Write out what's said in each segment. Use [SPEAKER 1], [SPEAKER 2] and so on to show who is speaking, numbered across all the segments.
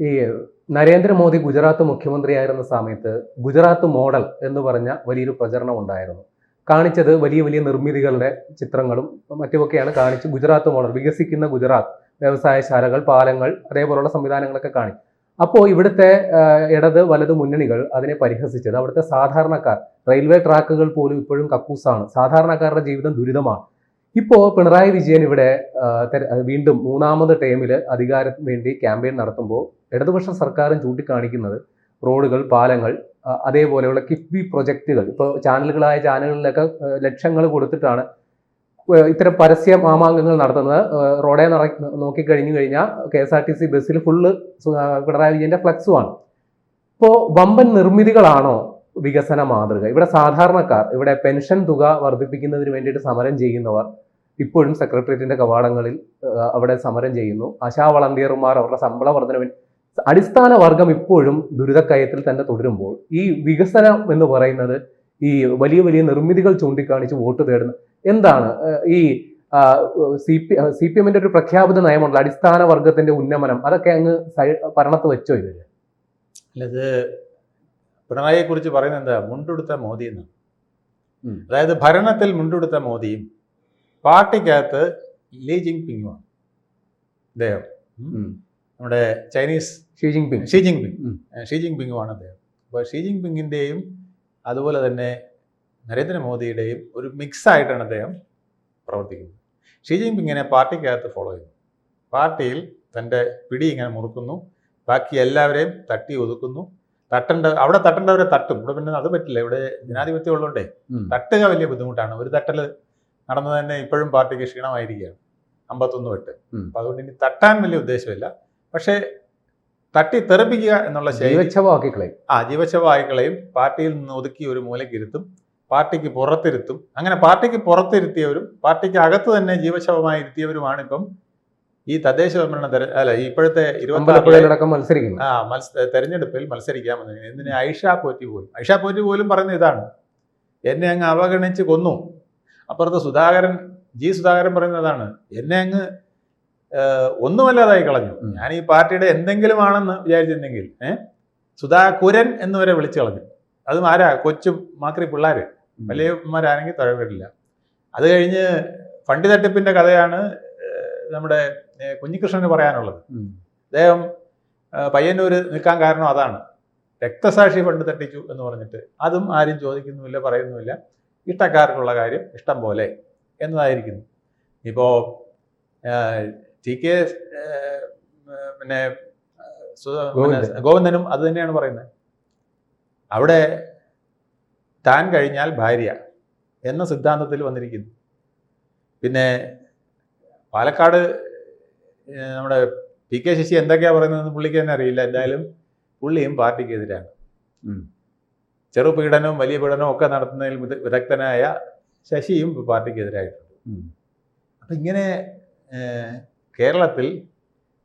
[SPEAKER 1] ഈ നരേന്ദ്രമോദി ഗുജറാത്ത് മുഖ്യമന്ത്രിയായിരുന്ന സമയത്ത് ഗുജറാത്ത് മോഡൽ എന്ന് പറഞ്ഞ വലിയൊരു പ്രചരണം ഉണ്ടായിരുന്നു. കാണിച്ചത് വലിയ വലിയ നിർമ്മിതികളുടെ ചിത്രങ്ങളും മറ്റുമൊക്കെയാണ് കാണിച്ച് ഗുജറാത്ത് മോഡൽ, വികസിക്കുന്ന ഗുജറാത്ത്, വ്യവസായശാലകൾ, പാലങ്ങൾ, അതേപോലുള്ള സംവിധാനങ്ങളൊക്കെ കാണിക്കും. അപ്പോൾ ഇവിടുത്തെ ഇടത് വലത് മുന്നണികൾ അതിനെ പരിഹസിച്ചത് അവിടുത്തെ സാധാരണക്കാർ, റെയിൽവേ ട്രാക്കുകൾ പോലും ഇപ്പോഴും കക്കൂസാണ്, സാധാരണക്കാരുടെ ജീവിതം ദുരിതമാണ്. ഇപ്പോ പിണറായി വിജയൻ ഇവിടെ വീണ്ടും മൂന്നാമത് ടേമിൽ അധികാരത്തിന് വേണ്ടി ക്യാമ്പയിൻ നടത്തുമ്പോൾ ഇടതുപക്ഷ സർക്കാരും ചൂണ്ടിക്കാണിക്കുന്നത് റോഡുകൾ, പാലങ്ങൾ, അതേപോലെയുള്ള കിഫ്ബി പ്രൊജക്റ്റുകൾ. ഇപ്പോൾ ചാനലുകളിലൊക്കെ ലക്ഷങ്ങൾ കൊടുത്തിട്ടാണ് ഇത്തരം പരസ്യ മാമാങ്കങ്ങൾ നടത്തുന്നത്. റോഡെ നോക്കിക്കഴിഞ്ഞു കഴിഞ്ഞാൽ KSRTC ബസ്സിൽ ഫുള്ള് പിണറായി വിജയന്റെ ഫ്ലക്സുമാണ്. ഇപ്പോൾ വമ്പൻ നിർമ്മിതികളാണോ വികസന മാതൃക? ഇവിടെ സാധാരണക്കാർ, ഇവിടെ പെൻഷൻ തുക വർദ്ധിപ്പിക്കുന്നതിന് വേണ്ടിയിട്ട് സമരം ചെയ്യുന്നവർ ഇപ്പോഴും സെക്രട്ടേറിയറ്റിന്റെ കവാടങ്ങളിൽ അവിടെ സമരം ചെയ്യുന്നു. ആശാ വളണ്ടിയർമാർ അവരുടെ ശമ്പള വർധനവിന്, അടിസ്ഥാന വർഗം ഇപ്പോഴും ദുരിതക്കയത്തിൽ തന്നെ തുടരുമ്പോൾ ഈ വികസനം എന്ന് പറയുന്നത് ഈ വലിയ വലിയ നിർമ്മിതികൾ ചൂണ്ടിക്കാണിച്ച് വോട്ട് തേടുന്നു. എന്താണ് ഈ CPM ഒരു പ്രഖ്യാപിത നയമുണ്ട്, അടിസ്ഥാന വർഗത്തിന്റെ ഉന്നമനം, അതൊക്കെ അങ്ങ് ഭരണത്ത് വെച്ചോ ഇവര്?
[SPEAKER 2] അല്ലത് പിണറായിയെ കുറിച്ച് പറയുന്നത് എന്താ? മുണ്ടുടുത്ത മോദി എന്ന്. അതായത് ഭരണത്തിൽ മുണ്ടുടുത്ത മോദിയും പാർട്ടിക്കകത്ത് ലീ ജിങ് പിങ്ങുമാണ് അദ്ദേഹം. നമ്മുടെ ചൈനീസ് ഷീ ജിങ് പിങ്ങുമാണ് അദ്ദേഹം. അപ്പോൾ ഷീ ജിങ് പിങ്ങിൻ്റെയും അതുപോലെ തന്നെ നരേന്ദ്രമോദിയുടെയും ഒരു മിക്സായിട്ടാണ് അദ്ദേഹം പ്രവർത്തിക്കുന്നത്. ഷീ ജിങ് പിങ്ങിനെ പാർട്ടിക്കകത്ത് ഫോളോ ചെയ്യുന്നു, പാർട്ടിയിൽ തൻ്റെ പിടി ഇങ്ങനെ മുറുക്കുന്നു, ബാക്കി എല്ലാവരെയും തട്ടി ഒതുക്കുന്നു. അവിടെ തട്ടേണ്ടവരെ തട്ടും. ഇവിടെ പിന്നെ അത് പറ്റില്ല, ഇവിടെ ജനാധിപത്യം ഉള്ളതുകൊണ്ടേ തട്ടുക വലിയ ബുദ്ധിമുട്ടാണ്. ഒരു തട്ടൽ നടന്നത് തന്നെ ഇപ്പോഴും പാർട്ടിക്ക് ക്ഷീണമായിരിക്കുകയാണ്, 51 വെട്ട്. അപ്പം അതുകൊണ്ട് ഇനി തട്ടാൻ വലിയ ഉദ്ദേശമില്ല, പക്ഷേ തട്ടി തെറിപ്പിക്കുക എന്നുള്ള ജീവച്ഛവാക്കിക്കളയും പാർട്ടിയിൽ നിന്ന് ഒതുക്കി ഒരു മൂലയ്ക്ക് ഇരുത്തും, പാർട്ടിക്ക് പുറത്തിരുത്തും. അങ്ങനെ പാർട്ടിക്ക് പുറത്തിരുത്തിയവരും പാർട്ടിക്ക് അകത്ത് തന്നെ ജീവച്ഛവമായി ഇരുത്തിയവരുമാണ് ഇപ്പം ഈ തദ്ദേശ ഭരണ ഇപ്പോഴത്തെ 26 തെരഞ്ഞെടുപ്പിൽ മത്സരിക്കാൻ വന്നത്. എന്തിന്? ഐഷ പോറ്റി പോലും പറയുന്ന ഇതാണ്, എന്നെ അങ്ങ് അവഗണിച്ച് കൊന്നു. അപ്പുറത്ത് സുധാകരൻ പറയുന്നതാണ്, എന്നെ അങ്ങ് ഒന്നുമല്ലാതായി കളഞ്ഞു. ഞാൻ ഈ പാർട്ടിയുടെ എന്തെങ്കിലും ആണെന്ന് വിചാരിച്ചിരുന്നെങ്കിൽ സുധാകുരൻ എന്ന് വരെ വിളിച്ചു കളഞ്ഞു. അതും ആരാ? കൊച്ചു മാക്രി പിള്ളേർ, വലിയമാരാണെങ്കിൽ തഴവിടില്ല. അത് കഴിഞ്ഞ് ഫണ്ട് തട്ടിപ്പിന്റെ കഥയാണ് നമ്മുടെ കുഞ്ഞികൃഷ്ണന് പറയാനുള്ളത്. അദ്ദേഹം പയ്യന്നൂർ നിൽക്കാൻ കാരണം അതാണ്, രക്തസാക്ഷി ഫണ്ട് തട്ടിച്ചു എന്ന് പറഞ്ഞിട്ട്. അതും ആരും ചോദിക്കുന്നുമില്ല, പറയുന്നുമില്ല. ഇഷ്ടക്കാർക്കുള്ള കാര്യം ഇഷ്ടം പോലെ എന്നതായിരിക്കുന്നു. ഇപ്പോൾ TK പിന്നെ ഗോവിന്ദനും അത് തന്നെയാണ് പറയുന്നത്. അവിടെ താൻ കഴിഞ്ഞാൽ ഭാര്യ എന്ന സിദ്ധാന്തത്തിൽ വന്നിരിക്കുന്നു. പിന്നെ പാലക്കാട് നമ്മുടെ PK ശശി എന്തൊക്കെയാണ് പറയുന്നതെന്ന് പുള്ളിക്ക് തന്നെ അറിയില്ല. എന്തായാലും പുള്ളിയും പാർട്ടിക്കെതിരാണ്. ചെറുപീഡനവും വലിയ പീഡനവും ഒക്കെ നടത്തുന്നതിൽ വിദഗ്ധനായ ശശിയും പാർട്ടിക്കെതിരായിട്ടുണ്ട്. അപ്പം ഇങ്ങനെ കേരളത്തിൽ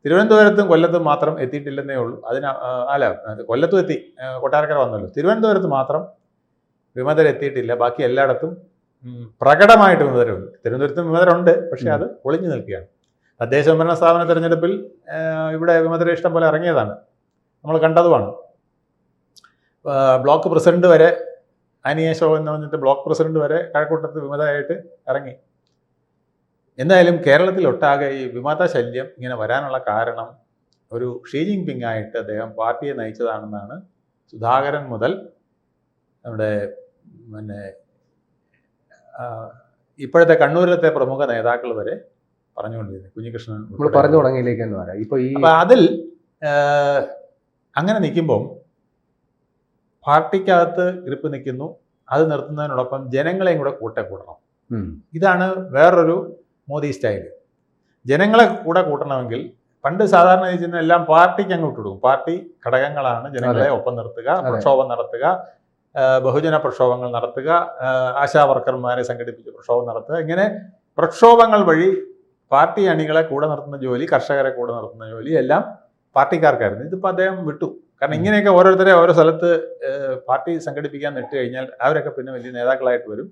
[SPEAKER 2] തിരുവനന്തപുരത്തും കൊല്ലത്തും മാത്രം എത്തിയിട്ടില്ലെന്നേ ഉള്ളൂ. കൊല്ലത്തും എത്തി, കൊട്ടാരക്കര വന്നല്ലോ. തിരുവനന്തപുരത്ത് മാത്രം വിമതരെത്തിയിട്ടില്ല. ബാക്കി എല്ലായിടത്തും പ്രകടമായിട്ട് വിമതരുണ്ട്. തിരുവനന്തപുരത്തും വിമതരുണ്ട്, പക്ഷേ അത് ഒളിഞ്ഞു നിൽക്കുകയാണ്. തദ്ദേശ ഭരണ സ്ഥാപന തെരഞ്ഞെടുപ്പിൽ ഇവിടെ വിമതരെ ഇഷ്ടം പോലെ ഇറങ്ങിയതാണ്, നമ്മൾ കണ്ടതുമാണ്. ബ്ലോക്ക് പ്രസിഡന്റ് വരെ, ആനിയ ഷോ എന്ന് പറഞ്ഞിട്ട് ബ്ലോക്ക് പ്രസിഡന്റ് വരെ കഴക്കൂട്ടത്ത് വിമതയായിട്ട് ഇറങ്ങി. എന്തായാലും കേരളത്തിലൊട്ടാകെ ഈ വിമത ശല്യം ഇങ്ങനെ വരാനുള്ള കാരണം ഒരു ഷീ ജിങ് പിങ് ആയിട്ട് അദ്ദേഹം പാർട്ടിയെ നയിച്ചതാണെന്നാണ് സുധാകരൻ മുതൽ നമ്മുടെ പിന്നെ ഇപ്പോഴത്തെ കണ്ണൂരിലത്തെ പ്രമുഖ നേതാക്കൾ വരെ പറഞ്ഞുകൊണ്ടിരുന്നത്. കുഞ്ഞികൃഷ്ണൻ
[SPEAKER 1] പറഞ്ഞു തുടങ്ങിയില്ലേക്കെന്ന് പറയാം.
[SPEAKER 2] അപ്പം അതിൽ അങ്ങനെ നിൽക്കുമ്പം പാർട്ടിക്കകത്ത് ഗ്രിപ്പ് നിൽക്കുന്നു. അത് നിർത്തുന്നതിനോടൊപ്പം ജനങ്ങളെയും കൂടെ കൂട്ടണം. ഇതാണ് വേറൊരു മോദി സ്റ്റൈല്. ജനങ്ങളെ കൂട്ടണമെങ്കിൽ പണ്ട് സാധാരണ ചെയ്യുന്ന എല്ലാം പാർട്ടിക്ക് അങ്ങ് വിട്ടുകൊടുക്കും. പാർട്ടി ഘടകങ്ങളാണ് ജനങ്ങളെ ഒപ്പം നിർത്തുക, പ്രക്ഷോഭം നടത്തുക, ബഹുജന പ്രക്ഷോഭങ്ങൾ നടത്തുക, ആശാ വർക്കർമാരെ സംഘടിപ്പിച്ച് പ്രക്ഷോഭം നടത്തുക. ഇങ്ങനെ പ്രക്ഷോഭങ്ങൾ വഴി പാർട്ടി അണികളെ കൂടെ നിർത്തുന്ന ജോലി, കർഷകരെ കൂടെ നിർത്തുന്ന ജോലി എല്ലാം പാർട്ടിക്കാർക്കായിരുന്നു. ഇതിപ്പോൾ അദ്ദേഹം വിട്ടു. കാരണം ഇങ്ങനെയൊക്കെ ഓരോരുത്തരെ ഓരോ സ്ഥലത്ത് പാർട്ടി സംഘടിപ്പിക്കാൻ നിട്ട് കഴിഞ്ഞാൽ അവരൊക്കെ പിന്നെ വലിയ നേതാക്കളായിട്ട് വരും.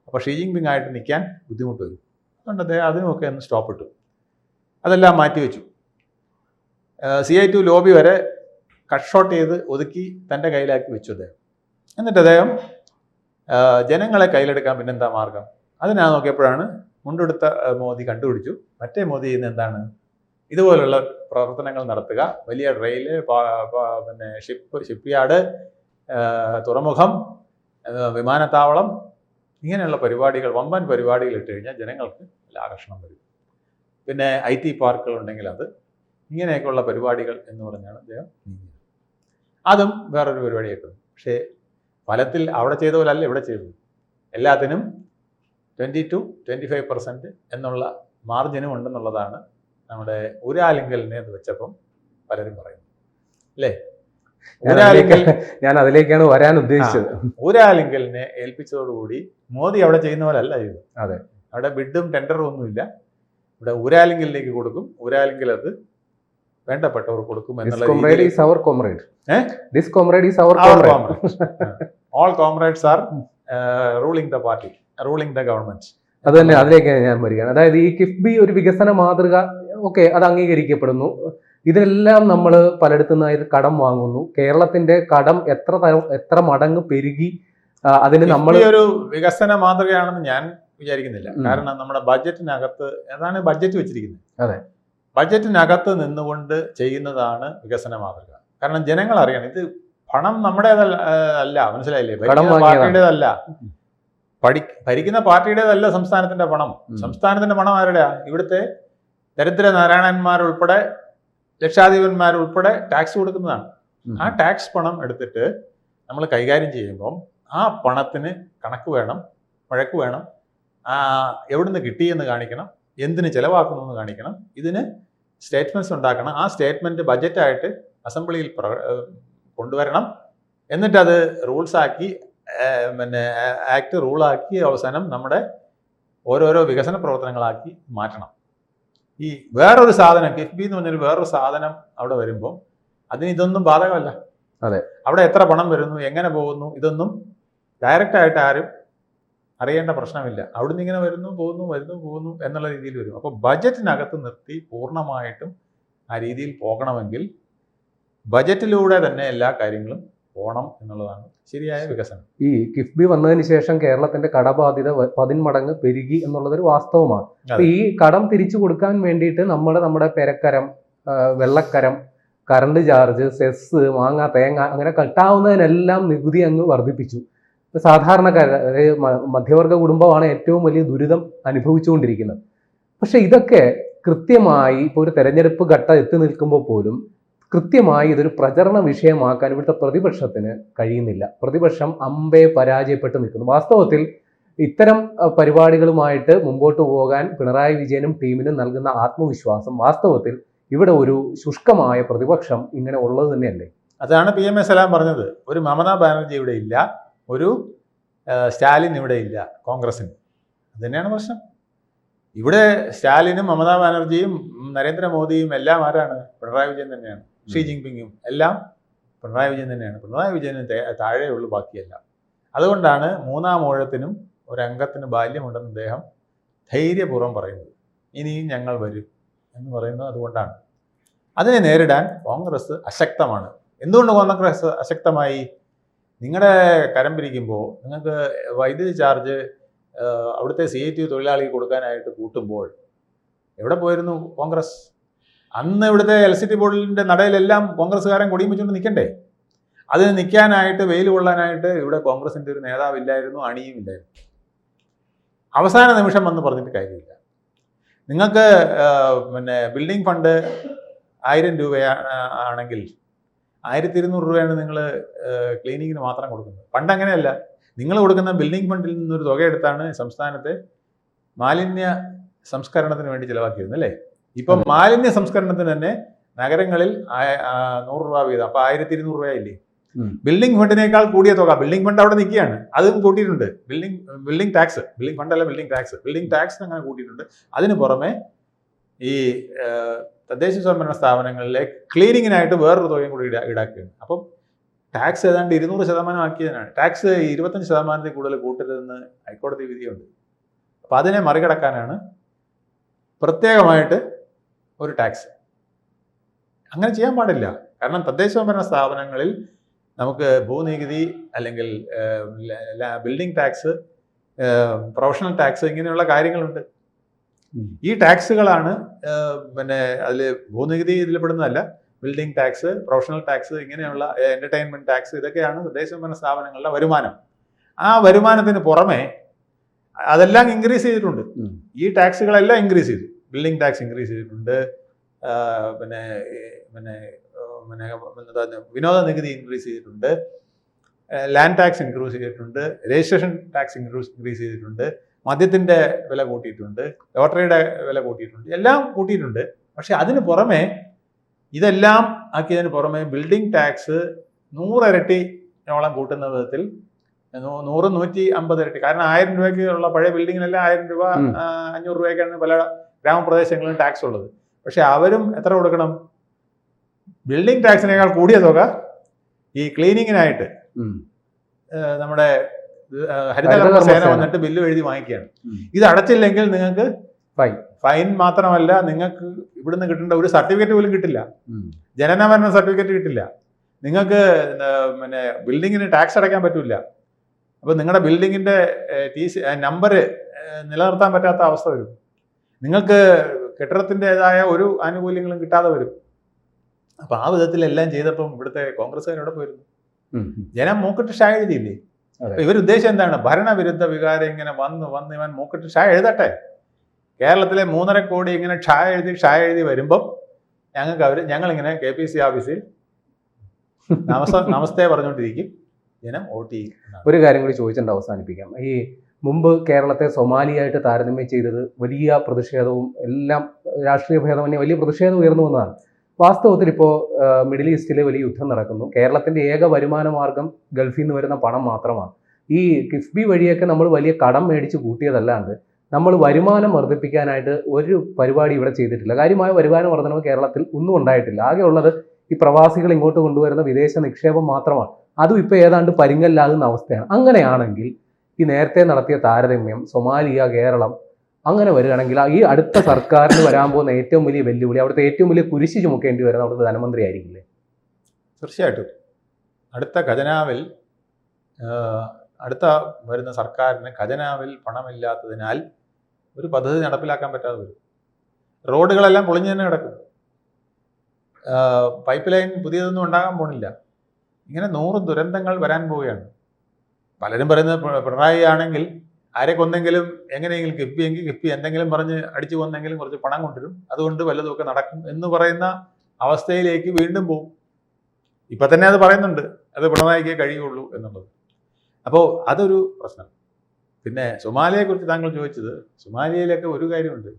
[SPEAKER 2] അപ്പോൾ ഷീ ജിങ് പിങ് ആയിട്ട് നിൽക്കാൻ ബുദ്ധിമുട്ട് വരും. അതുകൊണ്ട് അദ്ദേഹം അതിനുമൊക്കെ ഒന്ന് സ്റ്റോപ്പ് ഇട്ടു, അതെല്ലാം മാറ്റിവെച്ചു. CI2 ലോബി വരെ കട്ട് ഷോട്ട് ചെയ്ത് ഒതുക്കി തൻ്റെ കയ്യിലാക്കി വെച്ചു അദ്ദേഹം. എന്നിട്ട് അദ്ദേഹം ജനങ്ങളെ കയ്യിലെടുക്കാൻ പിന്നെന്താ മാർഗം? അതിനാ നോക്കിയപ്പോഴാണ് മുണ്ടെടുത്ത മോദി കണ്ടുപിടിച്ചു മറ്റേ മോദി ചെയ്യുന്ന എന്താണ്, ഇതുപോലുള്ള പ്രവർത്തനങ്ങൾ നടത്തുക, വലിയ റെയില്, പിന്നെ ഷിപ്പ് യാർഡ്, തുറമുഖം, വിമാനത്താവളം, ഇങ്ങനെയുള്ള പരിപാടികൾ, വമ്പൻ പരിപാടികൾ ഇട്ട് കഴിഞ്ഞാൽ ജനങ്ങൾക്ക് നല്ല ആകർഷണം വരും. പിന്നെ IT പാർക്കുകൾ ഉണ്ടെങ്കിൽ അത്, ഇങ്ങനെയൊക്കെയുള്ള പരിപാടികൾ എന്ന് പറഞ്ഞാണ് അദ്ദേഹം നീങ്ങിയത്. അതും വേറൊരു പരിപാടിയായിരുന്നു. പക്ഷേ ഫലത്തിൽ അവിടെ ചെയ്ത പോലല്ല ഇവിടെ ചെയ്തത്. എല്ലാത്തിനും 20-25% എന്നുള്ള മാർജിനും ഉണ്ടെന്നുള്ളതാണ് നമ്മുടെ ഊരാലിങ്കലിനെ അത് വെച്ചപ്പം പലരും പറയുന്നത്, അല്ലേ?
[SPEAKER 1] ഞാൻ അതിലേക്കാണ് വരാൻ ഉദ്ദേശിച്ചത്.
[SPEAKER 2] ഊരാലിങ്കലിനെ ഏൽപ്പിച്ചതോടുകൂടി മോദി അവിടെ ചെയ്യുന്ന പോലെ അല്ല ചെയ്തത്.
[SPEAKER 1] അതെ,
[SPEAKER 2] അവിടെ ബിഡും ടെൻഡറും ഒന്നുമില്ല. ഇവിടെ ഊരാലിങ്കലിലേക്ക് കൊടുക്കും, ഊരാലിങ്കൽ അത് വേണ്ടപ്പെട്ടവർ കൊടുക്കും എന്നുള്ള all comrades are ruling the party, ruling the government.
[SPEAKER 1] അത് തന്നെ, അതിലേക്ക് ഞാൻ വരികയാണ്. അതായത് ഈ കിഫ്ബി ഒരു വികസന മാതൃക, ഓക്കെ, അത് അംഗീകരിക്കപ്പെടുന്നു. ഇതെല്ലാം നമ്മൾ പലയിടത്തു നിന്നായിട്ട് കടം വാങ്ങുന്നു. കേരളത്തിന്റെ കടം എത്ര മടങ്ങ് പെരുകി. അതിന് നമ്മൾ
[SPEAKER 2] ഒരു വികസന മാതൃകയാണെന്ന് ഞാൻ വിചാരിക്കുന്നില്ല. കാരണം നമ്മുടെ ബഡ്ജറ്റിനകത്ത് ഏതാണ് ബഡ്ജറ്റ് വെച്ചിരിക്കുന്നത്?
[SPEAKER 1] അതെ,
[SPEAKER 2] ബഡ്ജറ്റിനകത്ത് നിന്നുകൊണ്ട് ചെയ്യുന്നതാണ് വികസന മാതൃക. കാരണം ജനങ്ങൾ അറിയണം, ഇത് പണം നമ്മുടേതല്ല, അല്ല, മനസ്സിലായില്ലേ? പാർട്ടിയുടേതല്ല, ഭരിക്കുന്ന പാർട്ടിയുടേതല്ല സംസ്ഥാനത്തിന്റെ പണം. സംസ്ഥാനത്തിന്റെ പണം ആരുടെയാ? ഇവിടുത്തെ ദരിദ്ര നാരായണന്മാരുൾപ്പെടെ ലക്ഷാധിപന്മാരുൾപ്പെടെ ടാക്സ് കൊടുക്കുന്നതാണ്. ആ ടാക്സ് പണം എടുത്തിട്ട് നമ്മൾ കൈകാര്യം ചെയ്യുമ്പം ആ പണത്തിന് കണക്ക് വേണം, വഴക്ക് വേണം, എവിടുന്ന് കിട്ടിയെന്ന് കാണിക്കണം, എന്തിന് ചെലവാക്കുന്നു എന്ന് കാണിക്കണം, ഇതിന് സ്റ്റേറ്റ്മെന്റ്സ് ഉണ്ടാക്കണം. ആ സ്റ്റേറ്റ്മെന്റ് ബഡ്ജറ്റായിട്ട് അസംബ്ലിയിൽ കൊണ്ടുവരണം. എന്നിട്ടത് റൂൾസാക്കി, പിന്നെ ആക്ട് റൂളാക്കി അവസാനം നമ്മുടെ ഓരോരോ വികസന പ്രവർത്തനങ്ങളാക്കി മാറ്റണം. ഈ വേറൊരു സാധനം, കിഫ്ബി എന്ന് പറഞ്ഞൊരു വേറൊരു സാധനം അവിടെ വരുമ്പോൾ അതിന് ഇതൊന്നും ബാധകമല്ല.
[SPEAKER 1] അതെ,
[SPEAKER 2] അവിടെ എത്ര പണം വരുന്നു, എങ്ങനെ പോകുന്നു, ഇതൊന്നും ഡയറക്റ്റായിട്ട് ആരും അറിയേണ്ട പ്രശ്നമില്ല. അവിടുന്ന് ഇങ്ങനെ വരുന്നു പോകുന്നു എന്നുള്ള രീതിയിൽ വരും. അപ്പോൾ ബഡ്ജറ്റിനകത്ത് നിർത്തി പൂർണ്ണമായിട്ടും ആ രീതിയിൽ പോകണമെങ്കിൽ ബഡ്ജറ്റിലൂടെ തന്നെ എല്ലാ കാര്യങ്ങളും പോകണം എന്നുള്ളതാണ് ശരിയായ വികസനം.
[SPEAKER 1] ഈ കിഫ്ബി വന്നതിന് ശേഷം കേരളത്തിന്റെ കടബാധ്യത 10 മടങ്ങ് പെരുകി എന്നുള്ളതൊരു വാസ്തവമാണ്. ഈ കടം തിരിച്ചു കൊടുക്കാൻ വേണ്ടിയിട്ട് നമ്മുടെ പെരക്കരം, വെള്ളക്കരം, കറണ്ട് ചാർജ്, സെസ്, മാങ്ങ, തേങ്ങ, അങ്ങനെ കട്ടാവുന്നതിനെല്ലാം നികുതി അങ്ങ് വർദ്ധിപ്പിച്ചു. സാധാരണക്കാർ, അതായത് മധ്യവർഗ കുടുംബമാണ് ഏറ്റവും വലിയ ദുരിതം അനുഭവിച്ചുകൊണ്ടിരിക്കുന്നത്. പക്ഷെ ഇതൊക്കെ കൃത്യമായി ഇപ്പോൾ ഒരു തെരഞ്ഞെടുപ്പ് ഘട്ടം എത്തി നിൽക്കുമ്പോൾ പോലും കൃത്യമായി ഇതൊരു പ്രചരണ വിഷയമാക്കാൻ ഇവിടുത്തെ പ്രതിപക്ഷത്തിന് കഴിയുന്നില്ല. പ്രതിപക്ഷം അമ്പേ പരാജയപ്പെട്ട് നിൽക്കുന്നു. വാസ്തവത്തിൽ ഇത്തരം പരിപാടികളുമായിട്ട് മുമ്പോട്ട് പോകാൻ പിണറായി വിജയനും ടീമിനും നൽകുന്ന ആത്മവിശ്വാസം വാസ്തവത്തിൽ ഇവിടെ ഒരു ശുഷ്കമായ പ്രതിപക്ഷം ഇങ്ങനെ ഉള്ളത് തന്നെയല്ലേ?
[SPEAKER 2] അതാണ് PMA സലാം പറഞ്ഞത്. ഒരു മമതാ ബാനർജി ഇവിടെ ഇല്ല, ഒരു സ്റ്റാലിൻ ഇവിടെ ഇല്ല കോൺഗ്രസിന്. അത് തന്നെയാണ് പ്രശ്നം. ഇവിടെ സ്റ്റാലിനും മമതാ ബാനർജിയും നരേന്ദ്രമോദിയും എല്ലാം ആരാണ്? പിണറായി വിജയൻ തന്നെയാണ്. ഷീ ജിൻപിങ്ങും എല്ലാം പിണറായി വിജയൻ തന്നെയാണ്. പിണറായി വിജയന് താഴെയുള്ളൂ ബാക്കിയെല്ലാം. അതുകൊണ്ടാണ് മൂന്നാം ഊഴത്തിനും ഒരംഗത്തിന് ബാല്യമുണ്ടെന്ന് അദ്ദേഹം ധൈര്യപൂർവ്വം പറയുന്നത്. ഇനിയും ഞങ്ങൾ വരും എന്ന് പറയുന്നത് അതുകൊണ്ടാണ്. അതിനെ നേരിടാൻ കോൺഗ്രസ് അശക്തമാണ്. എന്തുകൊണ്ട് കോൺഗ്രസ് അശക്തമായി? നിങ്ങളുടെ കരം പിരിക്കുമ്പോൾ നിങ്ങൾക്ക് വൈദ്യുതി ചാർജ് അവിടുത്തെ CITU തൊഴിലാളിക്ക് കൊടുക്കാനായിട്ട് കൂട്ടുമ്പോൾ എവിടെ പോയിരുന്നു കോൺഗ്രസ്? അന്ന് ഇവിടുത്തെ LCT ബോർഡിൻ്റെ നടയിലെല്ലാം കോൺഗ്രസ്സുകാരൻ കൊടിയും വെച്ചുകൊണ്ട് നിൽക്കണ്ടേ? അതിന് നിൽക്കാനായിട്ട്, വെയിൽ കൊള്ളാനായിട്ട് ഇവിടെ കോൺഗ്രസിൻ്റെ ഒരു നേതാവില്ലായിരുന്നു, അണിയും ഇല്ലായിരുന്നു. അവസാന നിമിഷം വന്ന് പറഞ്ഞിട്ട് കാര്യമില്ല. നിങ്ങൾക്ക് പിന്നെ ബിൽഡിംഗ് ഫണ്ട് 1000 രൂപ ആണെങ്കിൽ 1200 രൂപയാണ് നിങ്ങൾ ക്ലീനിങ്ങിന് മാത്രം കൊടുക്കുന്നത്. പണ്ട് അങ്ങനെയല്ല. നിങ്ങൾ കൊടുക്കുന്ന ബിൽഡിംഗ് ഫണ്ടിൽ നിന്നൊരു തുക എടുത്താണ് സംസ്ഥാനത്തെ മാലിന്യ സംസ്കരണത്തിന് വേണ്ടി ചിലവാക്കിയിരുന്നത്, അല്ലേ? ഇപ്പം മാലിന്യ സംസ്കരണത്തിന് തന്നെ നഗരങ്ങളിൽ 100 രൂപ വീതം, അപ്പോൾ 1200 രൂപയില്ലേ? ബിൽഡിംഗ് ഫണ്ടിനേക്കാൾ കൂടിയ തുക. ബിൽഡിംഗ് ഫണ്ട് അവിടെ നിൽക്കുകയാണ്, അതും കൂട്ടിയിട്ടുണ്ട്. ബിൽഡിംഗ് ടാക്സ്, ബിൽഡിംഗ് ഫണ്ടല്ല, ബിൽഡിംഗ് ടാക്സ് അങ്ങനെ കൂട്ടിയിട്ടുണ്ട്. അതിന് പുറമെ ഈ തദ്ദേശ സ്വയംഭരണ സ്ഥാപനങ്ങളിലെ ക്ലീനിങ്ങിനായിട്ട് വേറൊരു തുകയും കൂടി ഈടാക്കുകയാണ്. അപ്പം ടാക്സ് ഏതാണ്ട് 200% ആക്കിയതിനാണ്. ടാക്സ് 25% കൂടുതൽ കൂട്ടരുതെന്ന് ഹൈക്കോടതി വിധിയുണ്ട്. അപ്പം അതിനെ മറികടക്കാനാണ് പ്രത്യേകമായിട്ട് ഒരു ടാക്സ്. അങ്ങനെ ചെയ്യാൻ പാടില്ല. കാരണം തദ്ദേശഭരണ സ്ഥാപനങ്ങളിൽ നമുക്ക് ഭൂനികുതി അല്ലെങ്കിൽ ബിൽഡിംഗ് ടാക്സ്, പ്രൊഫഷണൽ ടാക്സ് ഇങ്ങനെയുള്ള കാര്യങ്ങളുണ്ട്. ഈ ടാക്സുകളാണ് പിന്നെ അതിൽ ഭൂനികുതി ഇതിൽ പെടുന്നതല്ല. ബിൽഡിംഗ് ടാക്സ്, പ്രൊഫഷണൽ ടാക്സ്, ഇങ്ങനെയുള്ള എന്റർടൈൻമെന്റ് ടാക്സ്, ഇതൊക്കെയാണ് തദ്ദേശഭരണ സ്ഥാപനങ്ങളുടെ വരുമാനം. ആ വരുമാനത്തിന് പുറമെ അതെല്ലാം ഇൻക്രീസ് ചെയ്തിട്ടുണ്ട്. ഈ ടാക്സുകളെല്ലാം ഇൻക്രീസ് ചെയ്തു. ബിൽഡിംഗ് ടാക്സ് ഇൻക്രീസ് ചെയ്തിട്ടുണ്ട്, പിന്നെ പിന്നെ പിന്നെ വിനോദ നികുതി ഇൻക്രീസ് ചെയ്തിട്ടുണ്ട്, ലാൻഡ് ടാക്സ് ഇൻക്രീസ് ചെയ്തിട്ടുണ്ട്, രജിസ്ട്രേഷൻ ടാക്സ് ഇൻക്രീസ് ചെയ്തിട്ടുണ്ട്, മദ്യത്തിൻ്റെ വില കൂട്ടിയിട്ടുണ്ട്, ലോട്ടറിയുടെ വില കൂട്ടിയിട്ടുണ്ട്, എല്ലാം കൂട്ടിയിട്ടുണ്ട്. പക്ഷെ അതിന് പുറമെ ഇതെല്ലാം ആക്കിയതിന് പുറമെ ബിൽഡിംഗ് ടാക്സ് 100 ഇരട്ടിയോളം കൂട്ടുന്ന വിധത്തിൽ 100-150 ഇരട്ടി. കാരണം 1000 രൂപയ്ക്ക് ഉള്ള പഴയ ബിൽഡിങ്ങിനെല്ലാം 1000 രൂപ 500 രൂപയ്ക്കാണ് പല ഗ്രാമപ്രദേശങ്ങളിലും ടാക്സ് ഉള്ളത്. പക്ഷെ അവരും എത്ര കൊടുക്കണം? ബിൽഡിംഗ് ടാക്സിനേക്കാൾ കൂടിയ തുക ഈ ക്ലീനിങ്ങിനായിട്ട് നമ്മുടെ ഹരിതകർമ്മ സേന വന്നിട്ട് ബില്ല് എഴുതി വാങ്ങിക്കുകയാണ്. ഇത് അടച്ചില്ലെങ്കിൽ നിങ്ങൾക്ക് ഫൈൻ മാത്രമല്ല, നിങ്ങൾക്ക് ഇവിടുന്ന് കിട്ടേണ്ട ഒരു സർട്ടിഫിക്കറ്റ് പോലും കിട്ടില്ല. ജനന മരണ സർട്ടിഫിക്കറ്റ് കിട്ടില്ല. നിങ്ങൾക്ക് പിന്നെ ബിൽഡിങ്ങിന് ടാക്സ് അടയ്ക്കാൻ പറ്റില്ല. അപ്പോൾ നിങ്ങളുടെ ബിൽഡിങ്ങിൻ്റെ നമ്പർ നിലനിർത്താൻ പറ്റാത്ത അവസ്ഥ വരും. നിങ്ങൾക്ക് കെട്ടിടത്തിൻ്റെതായ ഒരു ആനുകൂല്യങ്ങളും കിട്ടാതെ വരും. അപ്പോൾ ആ വിധത്തിലെല്ലാം ചെയ്തപ്പം ഇവിടുത്തെ കോൺഗ്രസ്സുകാരോടെ പോയിരുന്നു. ജനം മൂക്കിട്ട് ഷാ എഴുതിയില്ലേ? അപ്പൊ ഇവരുദ്ദേശം എന്താണ്? ഭരണവിരുദ്ധ വികാരം ഇങ്ങനെ വന്ന് ഇവൻ മൂക്കിട്ട് ഷാ എഴുതട്ടെ. കേരളത്തിലെ 3.5 കോടി ഇങ്ങനെ ഷാ എഴുതി വരുമ്പം ഞങ്ങളിങ്ങനെ KPC ഓഫീസിൽ നമസ്തേ പറഞ്ഞുകൊണ്ടിരിക്കും, ജനം വോട്ട് ചെയ്യും.
[SPEAKER 1] ഒരു കാര്യം കൂടി ചോദിച്ചിട്ട് അവസാനിപ്പിക്കാം. ഈ മുമ്പ് കേരളത്തെ സൊമാലിയായിട്ട് താരതമ്യം ചെയ്തത് വലിയ പ്രതിഷേധവും എല്ലാം രാഷ്ട്രീയ ഭേദമന്യേ വലിയ പ്രതിഷേധം ഉയർന്നു വന്നതാണ്. വാസ്തവത്തിൽ ഇപ്പോൾ മിഡിൽ ഈസ്റ്റിൽ വലിയ യുദ്ധം നടക്കുന്നു. കേരളത്തിൻ്റെ ഏക വരുമാന മാർഗം ഗൾഫിൽ നിന്ന് വരുന്ന പണം മാത്രമാണ്. ഈ കിഫ്ബി വഴിയൊക്കെ നമ്മൾ വലിയ കടം മേടിച്ച് കൂട്ടിയതല്ലാണ്ട് നമ്മൾ വരുമാനം വർദ്ധിപ്പിക്കാനായിട്ട് ഒരു പരിപാടി ഇവിടെ ചെയ്തിട്ടില്ല. കാര്യമായ വരുമാന വർധനവ് കേരളത്തിൽ ഒന്നും ഉണ്ടായിട്ടില്ല. ആകെ ഉള്ളത് ഈ പ്രവാസികൾ ഇങ്ങോട്ട് കൊണ്ടുവരുന്ന വിദേശ നിക്ഷേപം മാത്രമാണ്. അതും ഇപ്പോൾ ഏതാണ്ട് പരിങ്ങല്ലാകുന്ന അവസ്ഥയാണ്. അങ്ങനെയാണെങ്കിൽ ഈ നേരത്തെ നടത്തിയ താരതമ്യം സൊമാലിയ, കേരളം അങ്ങനെ വരികയാണെങ്കിൽ ഈ അടുത്ത സർക്കാരിന് വരാൻ പോകുന്ന ഏറ്റവും വലിയ വെല്ലുവിളി, അവിടുത്തെ ഏറ്റവും വലിയ കുരിശ് ചുമക്കേണ്ടി വരുന്ന അവിടുത്തെ ധനമന്ത്രി ആയിരിക്കില്ലേ?
[SPEAKER 2] തീർച്ചയായിട്ടും. അടുത്ത വരുന്ന സർക്കാരിന് ഖജനാവിൽ പണമില്ലാത്തതിനാൽ ഒരു പദ്ധതി നടപ്പിലാക്കാൻ പറ്റാതെ വരും. റോഡുകളെല്ലാം പൊളിഞ്ഞു തന്നെ കിടക്കും. പൈപ്പ് ലൈൻ പുതിയതൊന്നും ഉണ്ടാകാൻ പോണില്ല. ഇങ്ങനെ 100 ദുരന്തങ്ങൾ വരാൻ പോവുകയാണ്. പലരും പറയുന്നത് പിണറായി ആണെങ്കിൽ ആരെ കൊന്നെങ്കിലും എങ്ങനെയെങ്കിലും കിഫ്ബി എന്തെങ്കിലും പറഞ്ഞ് അടിച്ചു കൊന്നെങ്കിലും കുറച്ച് പണം കൊണ്ടുവരും, അതുകൊണ്ട് വല്ലതുമൊക്കെ നടക്കും എന്ന് പറയുന്ന അവസ്ഥയിലേക്ക് വീണ്ടും പോകും. ഇപ്പം തന്നെ അത് പറയുന്നുണ്ട്, അത് പിണറായിക്കേ കഴിയുള്ളൂ എന്നുള്ളത്. അപ്പോൾ അതൊരു പ്രശ്നം. പിന്നെ സൊമാലിയെക്കുറിച്ച് താങ്കൾ ചോദിച്ചത്, സൊമാലിയയിലൊക്കെ ഒരു കാര്യമുണ്ട്.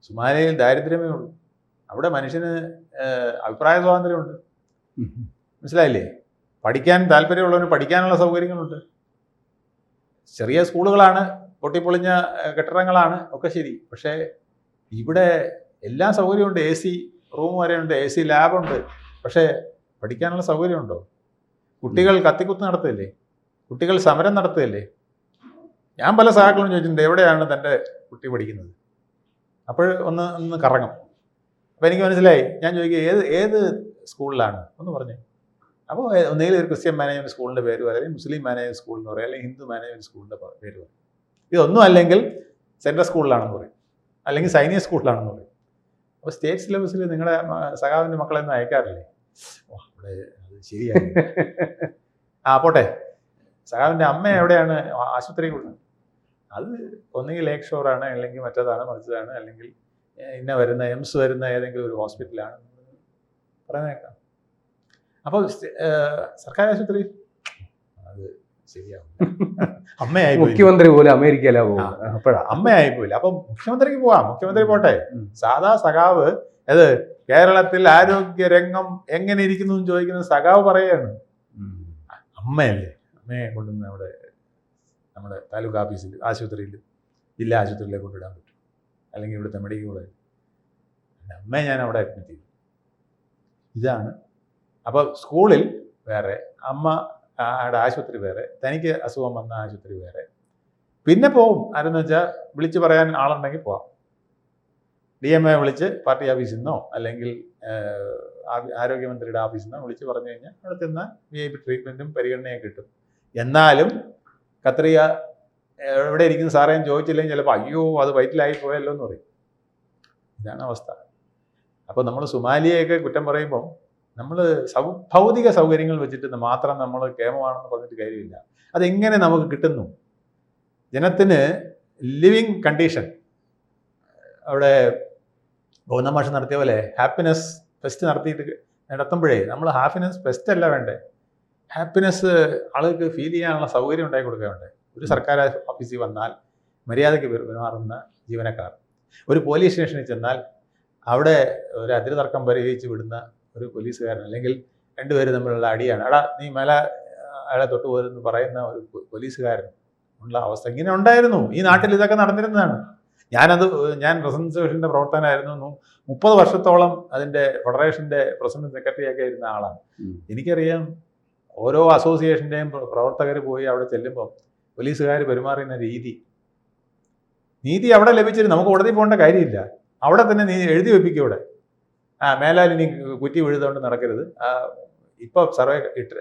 [SPEAKER 2] സൊമാലിയയിൽ ദാരിദ്ര്യമേ ഉള്ളൂ. അവിടെ മനുഷ്യന് അഭിപ്രായ സ്വാതന്ത്ര്യമുണ്ട്. മനസ്സിലായില്ലേ? പഠിക്കാൻ താല്പര്യമുള്ളവന് പഠിക്കാനുള്ള സൗകര്യങ്ങളുണ്ട്. ചെറിയ സ്കൂളുകളാണ്, പൊട്ടിപ്പൊളിഞ്ഞ കെട്ടിടങ്ങളാണ്, ഒക്കെ ശരി. പക്ഷേ ഇവിടെ എല്ലാ സൗകര്യമുണ്ട്. AC റൂം വരെയുണ്ട്, AC ലാബുണ്ട്. പക്ഷേ പഠിക്കാനുള്ള സൗകര്യമുണ്ടോ? കുട്ടികൾ കത്തിക്കുത്ത് നടത്തുകയല്ലേ, കുട്ടികൾ സമരം നടത്തുകയല്ലേ. ഞാൻ പല സഹാക്കളും ചോദിച്ചിട്ടുണ്ട്, എവിടെയാണ് തൻ്റെ കുട്ടി പഠിക്കുന്നത്? അപ്പോൾ ഒന്ന് കറങ്ങും. അപ്പോൾ എനിക്ക് മനസ്സിലായി. ഞാൻ ചോദിക്കുക, ഏത് സ്കൂളിലാണ് ഒന്ന് പറഞ്ഞു. അപ്പോൾ ഒന്നുകിൽ ഒരു ക്രിസ്ത്യൻ മാനേജ്മെൻറ്റ് സ്കൂളിൻ്റെ പേര് പറയും, അല്ലെങ്കിൽ മുസ്ലിം മാനേജ്മെൻറ്റ് സ്കൂൾ എന്ന് പറയും, അല്ലെങ്കിൽ ഹിന്ദു മാനേജ്മെൻറ്റ് സ്കൂളിൻ്റെ പേര് പറയും. ഇതൊന്നും അല്ലെങ്കിൽ സെൻട്രൽ സ്കൂളിലാണെന്ന് പറയും, അല്ലെങ്കിൽ സൈനിക സ്കൂളിലാണെന്ന് പറയും. അപ്പോൾ സ്റ്റേറ്റ് സിലബസിൽ നിങ്ങളുടെ സഖാവിൻ്റെ മക്കളെയൊന്നും അയക്കാറില്ലേ? അവിടെ അത് ശരിയായി. പോട്ടെ, സഖാവിൻ്റെ അമ്മ എവിടെയാണ് ആശുപത്രിയിലുള്ളത്? അത് ഒന്നുകിൽ ലേക്ക് ഷോറാണ്, അല്ലെങ്കിൽ മറ്റേതാണ് മറിച്ചതാണ്, അല്ലെങ്കിൽ എംസ് വരുന്ന ഏതെങ്കിലും ഒരു ഹോസ്പിറ്റലാണ് പറയുന്നേക്കാം. അപ്പോൾ സർക്കാർ ആശുപത്രി അത് ശരിയാവും. അമ്മയായി
[SPEAKER 1] മുഖ്യമന്ത്രി പോലും അമേരിക്കയിലാ പോകും.
[SPEAKER 2] അമ്മയായിപ്പോയില്ല. അപ്പൊ മുഖ്യമന്ത്രിക്ക് പോവാം, മുഖ്യമന്ത്രി പോട്ടെ. സാധാ സഖാവ് അത് കേരളത്തിൽ ആരോഗ്യ രംഗം എങ്ങനെ ഇരിക്കുന്നു എന്ന് ചോദിക്കുന്ന സഖാവ് പറയാണ്. അമ്മയല്ലേ, അമ്മയെ കൊണ്ടുവന്ന് നമ്മുടെ താലൂക്ക് ഓഫീസിൽ, ആശുപത്രിയിൽ, ജില്ലാ ആശുപത്രിയിലേക്ക് കൊണ്ടിടാൻ പറ്റും, അല്ലെങ്കിൽ ഇവിടുത്തെ മെഡിക്കൽ കോളേജ്. അമ്മയെ ഞാൻ അവിടെ അഡ്മിറ്റ് ചെയ്തു. ഇതാണ്. അപ്പോൾ സ്കൂളിൽ വേറെ, അമ്മയുടെ ആശുപത്രി വേറെ, തനിക്ക് അസുഖം വന്ന ആശുപത്രി വേറെ. പിന്നെ പോവും ആരെന്ന് വെച്ചാൽ വിളിച്ച് പറയാൻ ആളുണ്ടെങ്കിൽ പോവാം. DMA വിളിച്ച് പാർട്ടി ഓഫീസിൽ നിന്നോ അല്ലെങ്കിൽ ആരോഗ്യമന്ത്രിയുടെ ഓഫീസിൽ നിന്ന് വിളിച്ച് പറഞ്ഞു കഴിഞ്ഞാൽ അവിടെ ചെന്ന VIP ട്രീറ്റ്മെൻറ്റും പരിഗണനയും കിട്ടും. എന്നാലും കത്രിക എവിടെ ഇരിക്കുന്ന സാറേ എന്ന് ചോദിച്ചില്ലെങ്കിൽ ചിലപ്പോൾ അയ്യോ അത് വയറ്റിലായി പോയല്ലോ എന്ന് പറയും. ഇതാണ് അവസ്ഥ. അപ്പോൾ നമ്മൾ സൊമാലിയയൊക്കെ കുറ്റം പറയുമ്പോൾ നമ്മൾ ഭൗതിക സൗകര്യങ്ങൾ വെച്ചിട്ട് മാത്രം നമ്മൾ കേമമാണെന്ന് പറഞ്ഞിട്ട് കാര്യമില്ല. അതെങ്ങനെ നമുക്ക് കിട്ടുന്നു? ജനത്തിന് ലിവിങ് കണ്ടീഷൻ അവിടെ ഗോവിന്ദ മാഷ് നടത്തിയ പോലെ ഹാപ്പിനെസ് ഫെസ്റ്റ് നടത്തുമ്പോഴേ നമ്മൾ ഹാപ്പിനെസ് ഫെസ്റ്റ് അല്ല വേണ്ടേ, ഹാപ്പിനെസ് ആളുകൾക്ക് ഫീൽ ചെയ്യാനുള്ള സൗകര്യം ഉണ്ടാക്കി കൊടുക്കാൻ വേണ്ടേ. ഒരു സർക്കാർ ഓഫീസിൽ വന്നാൽ മര്യാദയ്ക്ക് പെരുമാറുന്ന ജീവനക്കാർ, ഒരു പോലീസ് സ്റ്റേഷനിൽ ചെന്നാൽ അവിടെ ഒരു അതിർതർക്കം പരിഹരിച്ച് വിടുന്ന ഒരു പോലീസുകാരൻ, അല്ലെങ്കിൽ രണ്ടുപേര് തമ്മിലുള്ള അടിയാണ്, എടാ നീ മേലെ അയാളെ തൊട്ട് പോരെന്ന് പറയുന്ന ഒരു പോലീസുകാരൻ ഉള്ള അവസ്ഥ ഇങ്ങനെ ഉണ്ടായിരുന്നു. ഈ നാട്ടിൽ ഇതൊക്കെ നടന്നിരുന്നതാണ്. ഞാൻ പ്രസിഡന്റ് അസോസിയേഷൻ്റെ പ്രവർത്തകനായിരുന്നു. 30 വർഷത്തോളം അതിൻ്റെ ഫെഡറേഷൻ്റെ പ്രസിഡന്റ് സെക്രട്ടറിയൊക്കെ ഇരുന്ന ആളാണ്. എനിക്കറിയാം ഓരോ അസോസിയേഷൻ്റെയും പ്രവർത്തകർ പോയി അവിടെ ചെല്ലുമ്പോൾ പോലീസുകാർ പെരുമാറുന്ന നീതി അവിടെ ലഭിച്ചിരുന്നു. നമുക്ക് കോടതി പോകേണ്ട കാര്യമില്ല, അവിടെ തന്നെ നീ എഴുതി വെപ്പിക്കും. ഇവിടെ മേലാൽ ഇനി കുറ്റി വീഴുതുകൊണ്ട് നടക്കരുത്, ഇപ്പോൾ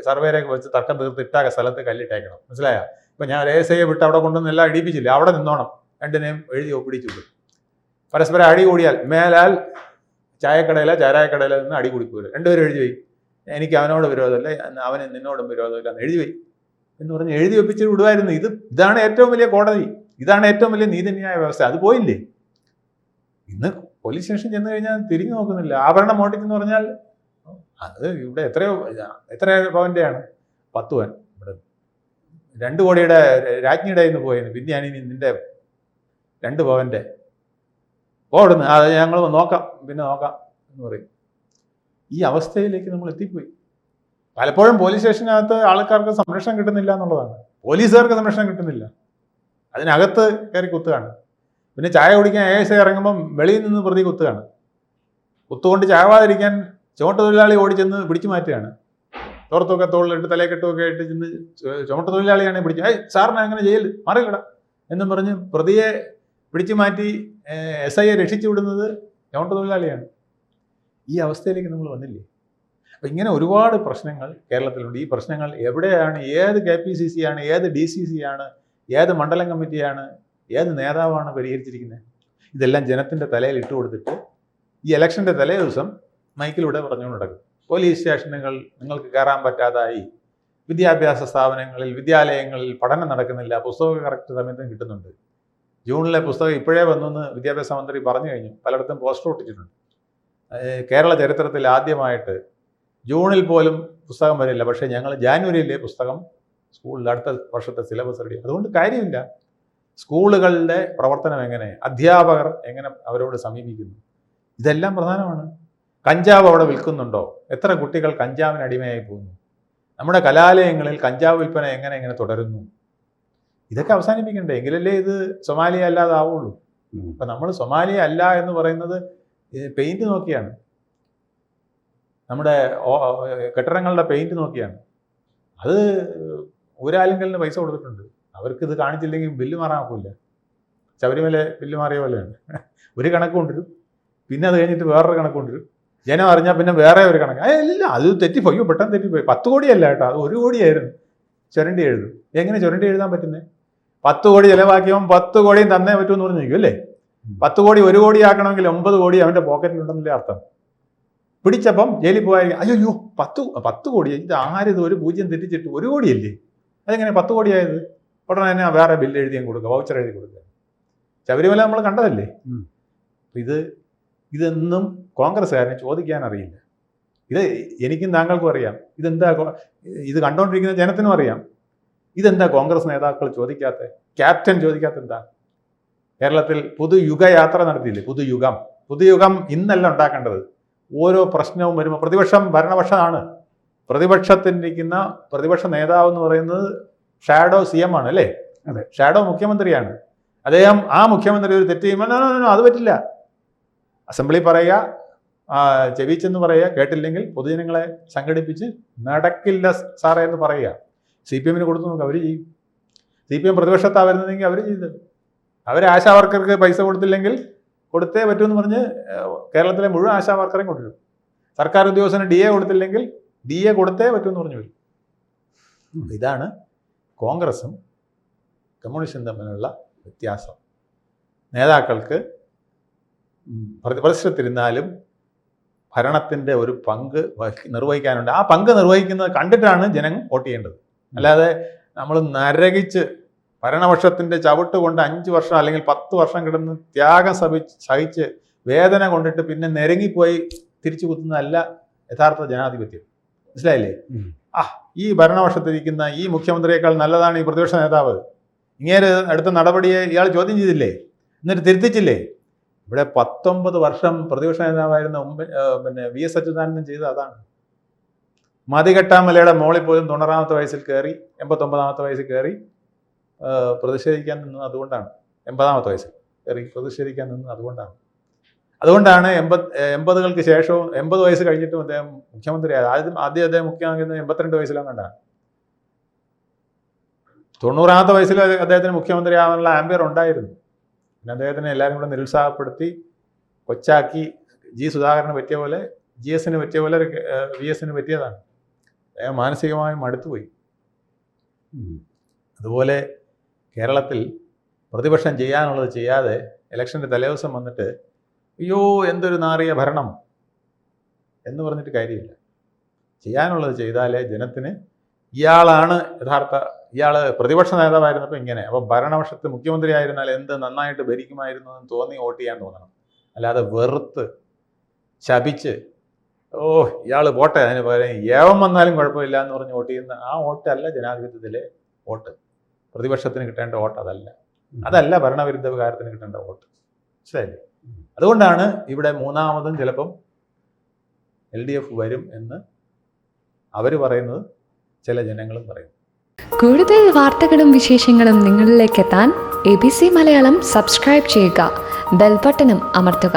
[SPEAKER 2] സർവേരൊക്കെ വെച്ച് തർക്കം തീർത്ത് ഇട്ടാ സ്ഥലത്ത് കല്ലിട്ടേക്കണം, മനസ്സിലായോ? ഇപ്പം ഞാൻ ASIയെ വിട്ട് അവിടെ കൊണ്ടുവന്ന് എല്ലാം അടിപ്പിച്ചില്ല, അവിടെ നിന്നോണം, രണ്ടിനെയും എഴുതി ഒപ്പിടിച്ചു വിടും. പരസ്പരം അടി കൂടിയാൽ മേലാൽ ചാരായക്കടയിലെ നിന്ന് അടി കൂടിപ്പോരും, രണ്ടുപേരും എഴുതി പോയി, എനിക്ക് അവനോട് വിരോധമല്ല, അവന് നിന്നോടും വിരോധമില്ല എന്ന് എഴുതി പോയി എന്ന് പറഞ്ഞ് എഴുതി വെപ്പിച്ച് വിടുമായിരുന്നു. ഇതാണ് ഏറ്റവും വലിയ കോടതി, ഇതാണ് ഏറ്റവും വലിയ നീതിന്യായ വ്യവസ്ഥ. അത് പോയില്ലേ? ഇന്ന് പോലീസ് സ്റ്റേഷൻ ചെന്ന് കഴിഞ്ഞാൽ തിരിഞ്ഞു നോക്കുന്നില്ല. ആഭരണം മോട്ടിച്ചെന്ന് പറഞ്ഞാൽ അത് ഇവിടെ എത്ര പവൻ്റെയാണ്? 10 പവൻ. ഇവിടെ 2 കോടിയുടെ രാജ്ഞിയുടെ നിന്ന് പോയെന്ന്, പിന്നെയാണ് ഇനി നിന്റെ 2 പവൻ്റെ ഓടുന്നു, അത് ഞങ്ങൾ പിന്നെ നോക്കാം എന്ന് പറയും. ഈ അവസ്ഥയിലേക്ക് നമ്മൾ എത്തിപ്പോയി. പലപ്പോഴും പോലീസ് സ്റ്റേഷനകത്ത് ആൾക്കാർക്ക് സംരക്ഷണം കിട്ടുന്നില്ല എന്നുള്ളതാണ്. പോലീസുകാർക്ക് സംരക്ഷണം കിട്ടുന്നില്ല, അതിനകത്ത് കയറി കുത്തുകയാണ്. പിന്നെ ചായ കുടിക്കാൻ ASI ഇറങ്ങുമ്പം വെളിയിൽ നിന്ന് പ്രതി കുത്തുകയാണ്. കുത്തുകൊണ്ട് ചാവാതിരിക്കാൻ ചുമട്ടുതൊഴിലാളി ഓടിച്ചെന്ന് പിടിച്ചു മാറ്റുകയാണ്. തോർത്തൊക്കെ തോളിലിട്ട് തലക്കെട്ടുമൊക്കെ ആയിട്ട് ചെന്ന് ചുമട്ടുതൊഴിലാളിയാണെങ്കിൽ പിടിച്ചു, സാറിനെ അങ്ങനെ ചെയ്യല്, മാറിയില്ലടാ എന്നും പറഞ്ഞ് പ്രതിയെ പിടിച്ചു മാറ്റി SIയെ രക്ഷിച്ചു വിടുന്നത് ചുമട്ടുതൊഴിലാളിയാണ്. ഈ അവസ്ഥയിലേക്ക് നമ്മൾ വന്നില്ലേ? അപ്പം ഇങ്ങനെ ഒരുപാട് പ്രശ്നങ്ങൾ കേരളത്തിലുണ്ട്. ഈ പ്രശ്നങ്ങൾ എവിടെയാണ്, ഏത് KPCC ആണ്, ഏത് DCC ആണ്, ഏത് മണ്ഡലം കമ്മിറ്റിയാണ്, ഏത് നേതാവാണ് പരിഹരിച്ചിരിക്കുന്നത്? ഇതെല്ലാം ജനത്തിൻ്റെ തലയിൽ ഇട്ട് കൊടുത്തിട്ട് ഈ ഇലക്ഷൻ്റെ തലേ ദിവസം മൈക്കിലൂടെ പറഞ്ഞുകൊണ്ട് നടക്കും. പോലീസ് സ്റ്റേഷനുകൾ നിങ്ങൾക്ക് കയറാൻ പറ്റാതായി, വിദ്യാഭ്യാസ സ്ഥാപനങ്ങളിൽ വിദ്യാലയങ്ങളിൽ പഠനം നടക്കുന്നില്ല, പുസ്തകം കറക്റ്റ് സമയത്തും കിട്ടുന്നുണ്ട്. ജൂണിലെ പുസ്തകം ഇപ്പോഴേ വന്നെന്ന് വിദ്യാഭ്യാസ മന്ത്രി പറഞ്ഞു കഴിഞ്ഞു, പലയിടത്തും പോസ്റ്റർ ഒട്ടിച്ചിട്ടുണ്ട്. കേരള ചരിത്രത്തിൽ ആദ്യമായിട്ട് ജൂണിൽ പോലും പുസ്തകം വരില്ല, പക്ഷേ ഞങ്ങൾ ജാനുവരിയിലെ പുസ്തകം സ്കൂളിൽ അടുത്ത വർഷത്തെ സിലബസ് റെഡി. അതുകൊണ്ട് കാര്യമില്ല. സ്കൂളുകളുടെ പ്രവർത്തനം എങ്ങനെ, അധ്യാപകർ എങ്ങനെ അവരോട് സമീപിക്കുന്നു, ഇതെല്ലാം പ്രധാനമാണ്. കഞ്ചാവ് അവിടെ വിൽക്കുന്നുണ്ടോ? എത്ര കുട്ടികൾ കഞ്ചാവിന് അടിമയായി പോകുന്നു? നമ്മുടെ കലാലയങ്ങളിൽ കഞ്ചാവ് വിൽപ്പന എങ്ങനെ തുടരുന്നു? ഇതൊക്കെ അവസാനിപ്പിക്കണ്ടേ? എങ്കിലല്ലേ ഇത് സൊമാലിയ അല്ലാതാവുള്ളൂ. അപ്പം നമ്മൾ സൊമാലിയ അല്ല എന്ന് പറയുന്നത് പെയിന്റ് നോക്കിയാണ്, നമ്മുടെ കെട്ടിടങ്ങളുടെ പെയിന്റ് നോക്കിയാണ്. അത് ഒരാലിങ്കലിന് പൈസ കൊടുത്തിട്ടുണ്ട്, അവർക്ക് ഇത് കാണിച്ചില്ലെങ്കിൽ ബില്ല് മാറാൻ ഒക്കില്ല. ശബരിമല ബില്ല് മാറിയ പോലെയാണ്. ഒരു കണക്ക് കൊണ്ടുവരും, പിന്നെ അത് കഴിഞ്ഞിട്ട് വേറൊരു കണക്ക് കൊണ്ടുവരും, ജനം അറിഞ്ഞാൽ പിന്നെ വേറെ ഒരു കണക്ക്. അല്ല, അത് തെറ്റിപ്പോയി, പെട്ടെന്ന് തെറ്റിപ്പോയി. 10 കോടിയല്ല കേട്ടോ, അത് 1 കോടിയായിരുന്നു. ചുരണ്ടി എഴുതും. എങ്ങനെ ചുരണ്ടി എഴുതാൻ പറ്റുന്നത്? 10 കോടി ചിലവാക്കിയവൻ 10 കോടിയും തന്നേ പറ്റുമെന്ന് പറഞ്ഞു നിൽക്കും അല്ലേ? 10 കോടി 1 കോടി ആക്കണമെങ്കിൽ 9 കോടി അവൻ്റെ പോക്കറ്റിലുണ്ടെന്നല്ലേ അർത്ഥം. പിടിച്ചപ്പം ജയിലിൽ പോയാൽ അയ്യോ 10 കോടി, ഇത് ആരിത് ഒരു 0 തെറ്റിച്ചിട്ട് 1 കോടിയല്ലേ, അതെങ്ങനെ 10 കോടിയായത്? ഉടനെ തന്നെ വേറെ ബില്ല് എഴുതിയും കൊടുക്കുക, വൗച്ചർ എഴുതി കൊടുക്കുക. ശബരിമല നമ്മൾ കണ്ടതല്ലേ. ഇതൊന്നും കോൺഗ്രസ്സുകാരനെ ചോദിക്കാൻ അറിയില്ല. ഇത് എനിക്കും താങ്കൾക്കും അറിയാം. ഇത് കണ്ടുകൊണ്ടിരിക്കുന്ന ജനത്തിനും അറിയാം. ഇതെന്താ കോൺഗ്രസ് നേതാക്കൾ ചോദിക്കാത്ത, ക്യാപ്റ്റൻ ചോദിക്കാത്ത എന്താ? കേരളത്തിൽ പുതുയുഗയാത്ര നടത്തിയില്ലേ? പുതുയുഗം ഇന്നല്ല ഉണ്ടാക്കേണ്ടത്. ഓരോ പ്രശ്നവും വരുമ്പോൾ പ്രതിപക്ഷം ഭരണപക്ഷമാണ്. പ്രതിപക്ഷത്തിരിക്കുന്ന പ്രതിപക്ഷ നേതാവ് എന്ന് പറയുന്നത് ഷാഡോ CM ആണ് അല്ലേ? അതെ, ഷാഡോ മുഖ്യമന്ത്രിയാണ്. അദ്ദേഹം ആ മുഖ്യമന്ത്രി ഒരു തെറ്റ് ചെയ്യുമ്പോൾ അത് പറ്റില്ല, അസംബ്ലി പറയുക, ചെവിച്ചെന്ന് പറയുക, കേട്ടില്ലെങ്കിൽ പൊതുജനങ്ങളെ സംഘടിപ്പിച്ച് നടക്കില്ല സാറേ എന്ന് പറയുക. CPMന് കൊടുത്തു നോക്കുക, അവർ ചെയ്യും. CPM പ്രതിപക്ഷത്താണ് വരുന്നതെങ്കിൽ അവർ ചെയ്തത്. അവർ ആശാവർക്കർക്ക് പൈസ കൊടുത്തില്ലെങ്കിൽ കൊടുത്തേ പറ്റുമെന്ന് പറഞ്ഞ് കേരളത്തിലെ മുഴുവൻ ആശാവർക്കറേയും കൊണ്ടുവരും. സർക്കാർ ഉദ്യോഗസ്ഥന് DA കൊടുത്തില്ലെങ്കിൽ DA കൊടുത്തേ പറ്റുമെന്ന് പറഞ്ഞു വരും. ഇതാണ് കോൺഗ്രസും കമ്മ്യൂണിസ്റ്റും തമ്മിലുള്ള വ്യത്യാസം. നേതാക്കൾക്ക് പ്രതിപക്ഷത്തിരുന്നാലും ഭരണത്തിൻ്റെ ഒരു പങ്ക് നിർവഹിക്കാനുണ്ട്. ആ പങ്ക് നിർവഹിക്കുന്നത് കണ്ടിട്ടാണ് ജനം വോട്ട് ചെയ്യേണ്ടത്. അല്ലാതെ നമ്മൾ നരകിച്ച് ഭരണപക്ഷത്തിൻ്റെ ചവിട്ട് കൊണ്ട് 5 വർഷം അല്ലെങ്കിൽ 10 വർഷം കിടന്ന് ത്യാഗം സഹിച്ച് വേദന കൊണ്ടിട്ട് പിന്നെ നിരങ്ങിപ്പോയി തിരിച്ചു കുത്തുന്നതല്ല യഥാർത്ഥ ജനാധിപത്യം. മനസ്സിലായില്ലേ? ഈ ഭരണപക്ഷത്തിരിക്കുന്ന ഈ മുഖ്യമന്ത്രിയേക്കാൾ നല്ലതാണ് ഈ പ്രതിപക്ഷ നേതാവ്. ഇങ്ങേര് എടുത്ത നടപടിയെ ഇയാൾ ചോദ്യം ചെയ്തില്ലേ, എന്നിട്ട് തിരുത്തിച്ചില്ലേ? ഇവിടെ 19 വർഷം പ്രതിപക്ഷ നേതാവായിരുന്ന VS അച്യുതാനന്ദൻ ചെയ്തത് അതാണ്. മതികെട്ടാമലയുടെ മോളിൽ പോലും 90ാമത്തെ വയസ്സിൽ കയറി 89ാമത്തെ വയസ്സിൽ കയറി പ്രതിഷേധിക്കാൻ നിന്നത് അതുകൊണ്ടാണ്. 80ാമത്തെ വയസ്സിൽ കയറി പ്രതിഷേധിക്കാൻ നിന്നത് അതുകൊണ്ടാണ്. 80കൾക്ക് ശേഷവും 80 വയസ്സ് കഴിഞ്ഞിട്ടും അദ്ദേഹം മുഖ്യമന്ത്രിയായത്. ആദ്യം അദ്ദേഹം മുഖ്യമന്ത്രി 82 വയസ്സിലും കണ്ടാണ്. 90ാമത്തെ വയസ്സിൽ അദ്ദേഹത്തിന് മുഖ്യമന്ത്രി ആവാനുള്ള ആംബിയർ ഉണ്ടായിരുന്നു. പിന്നെ അദ്ദേഹത്തിനെ എല്ലാവരും കൂടെ നിരുത്സാഹപ്പെടുത്തി കൊച്ചാക്കി സുധാകരന് പറ്റിയ പോലെ GSന് പറ്റിയ പോലെ VSന് പറ്റിയതാണ്. അദ്ദേഹം മാനസികമായി മടുത്തുപോയി. അതുപോലെ കേരളത്തിൽ പ്രതിപക്ഷം ചെയ്യാനുള്ളത് ചെയ്യാതെ ഇലക്ഷൻ്റെ തലേദിവസം വന്നിട്ട് അയ്യോ എന്തൊരു നാറിയ ഭരണം എന്ന് പറഞ്ഞിട്ട് കാര്യമില്ല. ചെയ്യാനുള്ളത് ചെയ്താലേ ജനത്തിന് ഇയാളാണ് ഇയാൾ പ്രതിപക്ഷ നേതാവായിരുന്നപ്പോൾ ഇങ്ങനെ, അപ്പോൾ ഭരണപക്ഷത്ത് മുഖ്യമന്ത്രി ആയിരുന്നാൽ എന്ത് നന്നായിട്ട് ഭരിക്കുമായിരുന്നു എന്ന് തോന്നി വോട്ട് ചെയ്യാൻ തോന്നണം. അല്ലാതെ വെറുത്ത് ശപിച്ച് ഇയാൾ പോട്ടെ അതിന് പകരം ഏവം വന്നാലും കുഴപ്പമില്ല എന്ന് പറഞ്ഞ് വോട്ട് ചെയ്യുന്ന ആ വോട്ടല്ല ജനാധിപത്യത്തിലെ വോട്ട്. പ്രതിപക്ഷത്തിന് കിട്ടേണ്ട വോട്ട് അതല്ല ഭരണവിരുദ്ധ വികാരത്തിന് കിട്ടേണ്ട വോട്ട്. ശരി. അതുകൊണ്ടാണ് ഇവിടെ മൂന്നാമതും ചിലപ്പം LDF വരും എന്ന് അവർ പറയുന്നത്, ചില ജനങ്ങളും പറയും.
[SPEAKER 3] കൂടുതൽ വാർത്തകളും വിശേഷങ്ങളും നിങ്ങളിലേക്ക് എത്താൻ ABC മലയാളം സബ്സ്ക്രൈബ് ചെയ്യുക, ബെൽ ബട്ടണും അമർത്തുക.